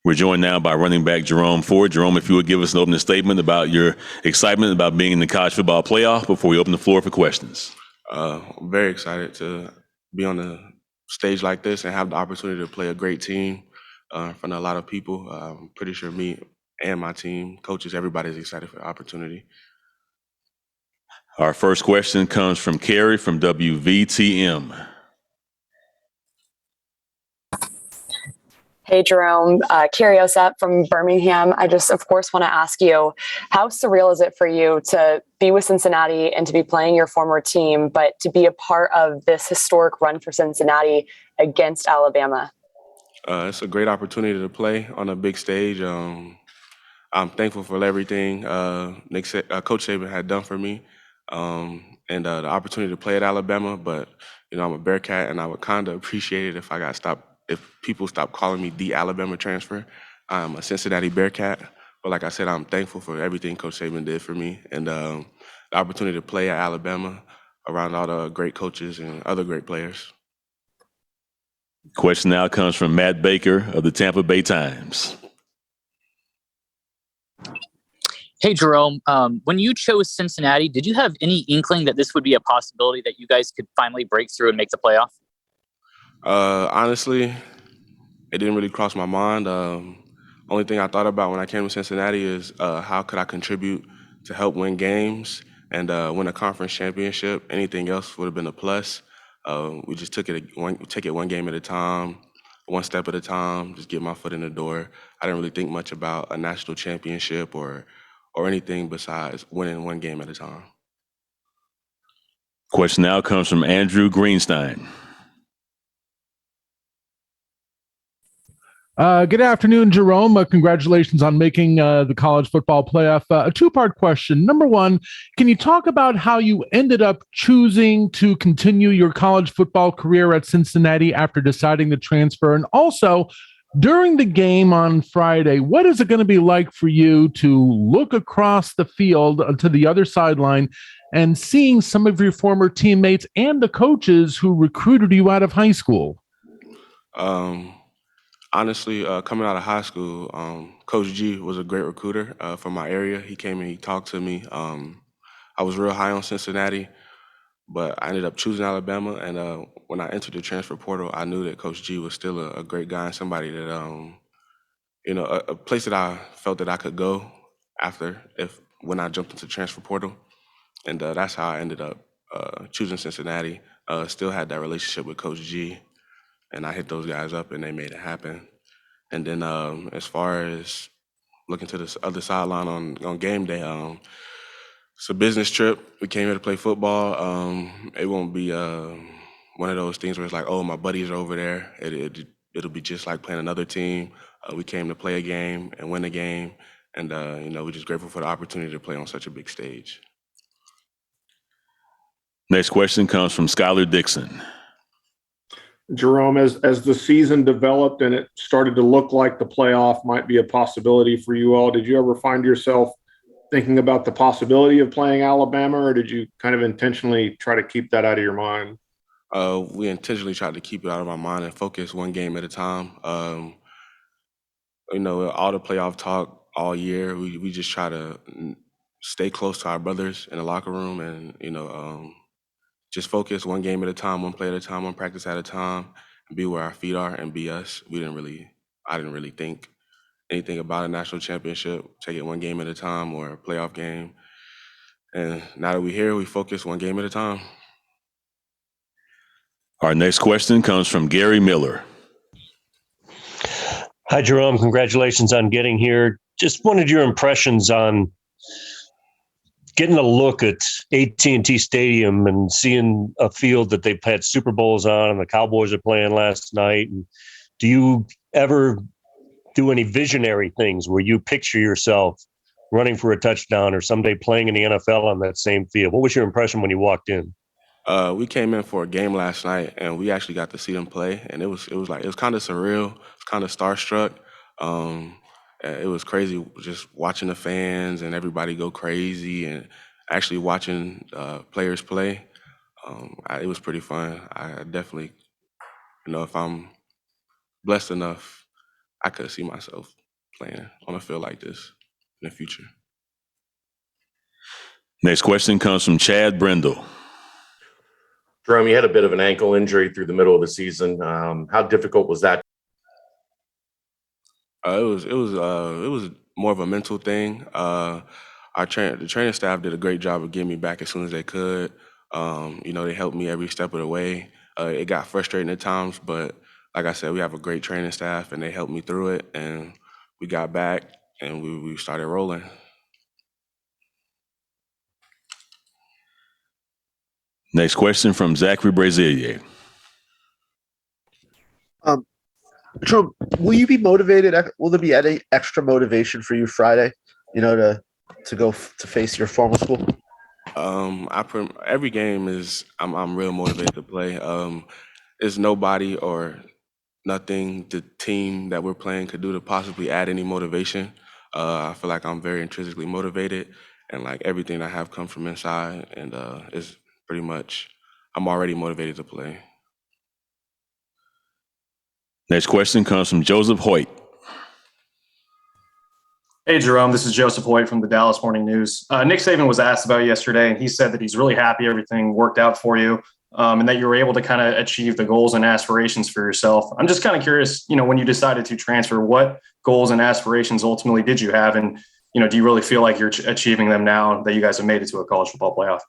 We're joined now by running back Jerome Ford. Jerome, if you would give us an opening statement about your excitement about being in the college football playoff before we open the floor for questions. I'm very excited to be on a stage like this and have the opportunity to play a great team in front of a lot of people. I'm pretty sure me and my team, coaches, everybody's excited for the opportunity. Our first question comes from Carrie from WVTM. Hey, Jerome. Carrie Osep from Birmingham. I just, of course, want to ask you, how surreal is it for you to be with Cincinnati and to be playing your former team, but to be a part of this historic run for Cincinnati against Alabama? It's a great opportunity to play on a big stage. I'm thankful for everything Coach Saban had done for me and the opportunity to play at Alabama. But, I'm a Bearcat, and I would kind of appreciate it if people stopped calling me the Alabama transfer. I'm a Cincinnati Bearcat. But like I said, I'm thankful for everything Coach Saban did for me and the opportunity to play at Alabama around all the great coaches and other great players. Question now comes from Matt Baker of the Tampa Bay Times. Hey, Jerome, when you chose Cincinnati, did you have any inkling that this would be a possibility that you guys could finally break through and make the playoff? Honestly, it didn't really cross my mind. Only thing I thought about when I came to Cincinnati is how could I contribute to help win games and win a conference championship. Anything else would have been a plus. We just take it one game at a time, one step at a time, just get my foot in the door. I didn't really think much about a national championship or anything besides winning one game at a time. Question now comes from Andrew Greenstein. Good afternoon, Jerome. Congratulations on making the college football playoff. A two-part question. Number one, can you talk about how you ended up choosing to continue your college football career at Cincinnati after deciding to transfer? And also, during the game on Friday, what is it going to be like for you to look across the field to the other sideline and seeing some of your former teammates and the coaches who recruited you out of high school? Honestly, coming out of high school, Coach G was a great recruiter from my area. He came and he talked to me. I was real high on Cincinnati, but I ended up choosing Alabama. And when I entered the transfer portal, I knew that Coach G was still a great guy and somebody that, a place that I felt that I could go after when I jumped into the transfer portal. And that's how I ended up choosing Cincinnati. Still had that relationship with Coach G. And I hit those guys up, and they made it happen. And then as far as looking to the other sideline on game day, it's a business trip. We came here to play football. It won't be one of those things where it's like, oh, my buddies are over there. It'll be just like playing another team. We came to play a game and win a game. And, we're just grateful for the opportunity to play on such a big stage. Next question comes from Skylar Dixon. Jerome, as the season developed and it started to look like the playoff might be a possibility for you all, did you ever find yourself thinking about the possibility of playing Alabama, or did you kind of intentionally try to keep that out of your mind? We intentionally tried to keep it out of our mind and focus one game at a time. All the playoff talk all year, we just try to stay close to our brothers in the locker room and, just focus one game at a time, one play at a time, one practice at a time, and be where our feet are and be us. I didn't really think anything about a national championship, take it one game at a time or a playoff game. And now that we're here, we focus one game at a time. Our next question comes from Gary Miller. Hi, Jerome. Congratulations on getting here. Just wanted your impressions on getting a look at AT&T Stadium and seeing a field that they've had Super Bowls on and the Cowboys are playing last night. And do you ever do any visionary things where you picture yourself running for a touchdown or someday playing in the NFL on that same field? What was your impression when you walked in? We came in for a game last night and we actually got to see them play. And it was kind of surreal. It was kind of starstruck. It was crazy just watching the fans and everybody go crazy and actually watching players play. It was pretty fun. I definitely, if I'm blessed enough, I could see myself playing on a field like this in the future. Next question comes from Chad Brendel. Jerome, you had a bit of an ankle injury through the middle of the season. How difficult was that? It was more of a mental thing. The training staff did a great job of getting me back as soon as they could. They helped me every step of the way. It got frustrating at times, but like I said, we have a great training staff, and they helped me through it. And we got back, and we started rolling. Next question from Zachary Brazier. Jerome, will you be motivated? Will there be any extra motivation for you Friday? To go to face your former school. Every game is I'm real motivated to play. It's nobody or nothing the team that we're playing could do to possibly add any motivation. I feel like I'm very intrinsically motivated, and like everything I have comes from inside, and it's pretty much I'm already motivated to play. Next question comes from Joseph Hoyt. Hey, Jerome, this is Joseph Hoyt from the Dallas Morning News. Nick Saban was asked about you yesterday, and he said that he's really happy everything worked out for you, and that you were able to kind of achieve the goals and aspirations for yourself. I'm just kind of curious, when you decided to transfer, what goals and aspirations ultimately did you have? And, do you really feel like you're achieving them now that you guys have made it to a college football playoff?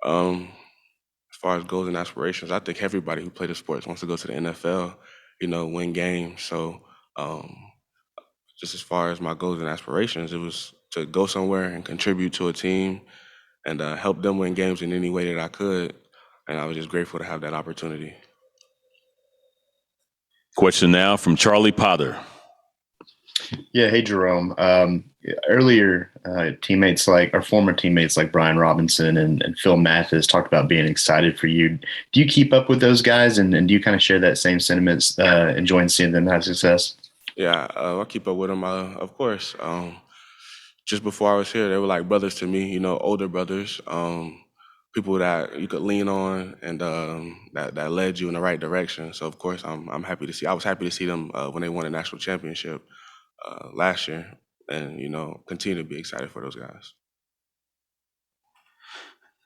As far as goals and aspirations, I think everybody who plays the sports wants to go to the NFL, win games. So, just as far as my goals and aspirations, it was to go somewhere and contribute to a team and help them win games in any way that I could. And I was just grateful to have that opportunity. Question now from Charlie Potter. Yeah, hey, Jerome. Earlier, former teammates like Brian Robinson and Phil Mathis talked about being excited for you. Do you keep up with those guys, and do you kind of share that same sentiments, enjoying seeing them have success? Yeah, I keep up with them, of course. Just before I was here, they were like brothers to me, older brothers, people that you could lean on and that led you in the right direction. So, of course, I was happy to see them when they won a national championship last year and, continue to be excited for those guys.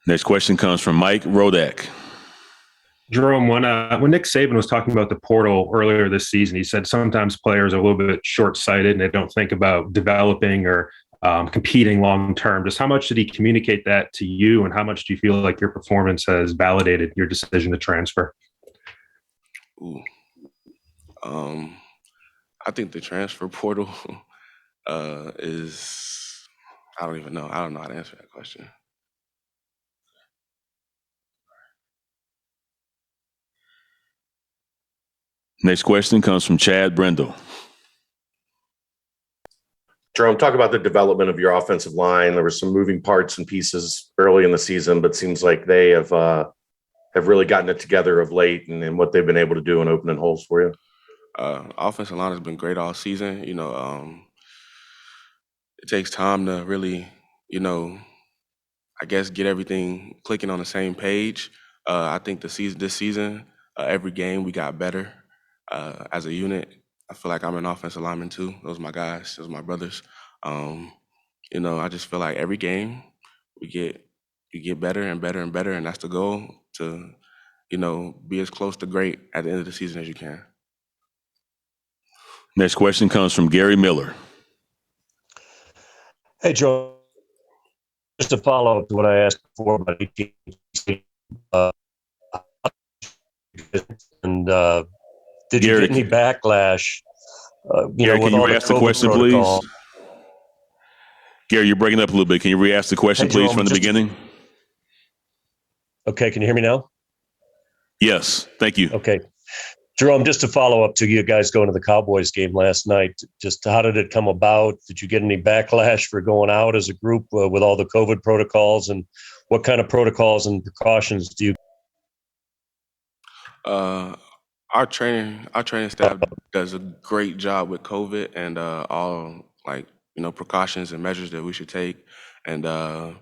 Next question comes from Mike Rodak. Jerome, when Nick Saban was talking about the portal earlier this season, he said sometimes players are a little bit short-sighted and they don't think about developing or competing long-term. Just how much did he communicate that to you, and how much do you feel like your performance has validated your decision to transfer? I think the transfer portal is – I don't know how to answer that question. Next question comes from Chad Brendel. Jerome, talk about the development of your offensive line. There were some moving parts and pieces early in the season, but it seems like they have really gotten it together of late and what they've been able to do in opening holes for you. Offensive line has been great all season. It takes time to really, I guess get everything clicking on the same page. I think this season, every game we got better as a unit. I feel like I'm an offensive lineman too. Those are my guys. Those are my brothers. I just feel like every game you get better and better and better, and that's the goal to, be as close to great at the end of the season as you can. Next question comes from Gary Miller. Hey, Joe. Just to follow up to what I asked before about AT&T, and did you get any backlash? Gary, with can all you the re-ask the COVID question, protocol? please? Gary, you're breaking up a little bit. Can you re-ask the question, please, Jerome, from the beginning? Okay, can you hear me now? Yes, thank you. Okay. Jerome, just to follow up to you guys going to the Cowboys game last night, just how did it come about? Did you get any backlash for going out as a group with all the COVID protocols? And what kind of protocols and precautions do you? Our training staff does a great job with COVID and all precautions and measures that we should take. And to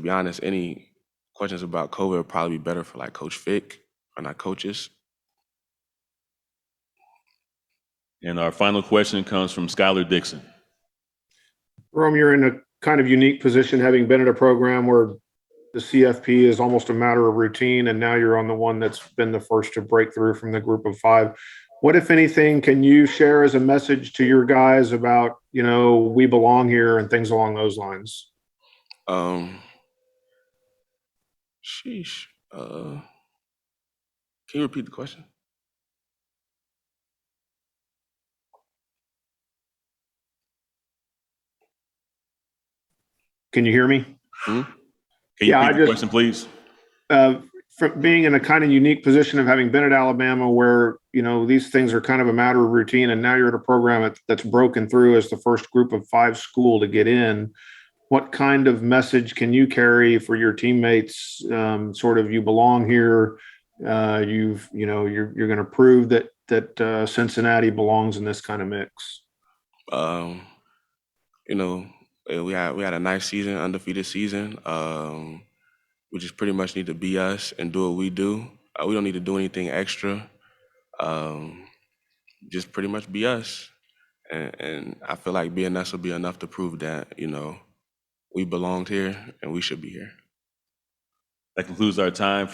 be honest, any questions about COVID would probably be better for Coach Fick or not coaches. And our final question comes from Skylar Dixon. Jerome, you're in a kind of unique position, having been at a program where the CFP is almost a matter of routine, and now you're on the one that's been the first to break through from the group of five. What, if anything, can you share as a message to your guys about, we belong here and things along those lines? Sheesh. Can you repeat the question? Can you hear me? Can you repeat the question, please? From being in a kind of unique position of having been at Alabama where, these things are kind of a matter of routine, and now you're at a program that's broken through as the first group of five school to get in. What kind of message can you carry for your teammates? Sort of, you belong here. You're going to prove that Cincinnati belongs in this kind of mix. We had a nice season, undefeated season. We just pretty much need to be us and do what we do. We don't need to do anything extra. Just pretty much be us. And I feel like being us will be enough to prove that, we belonged here and we should be here. That concludes our time for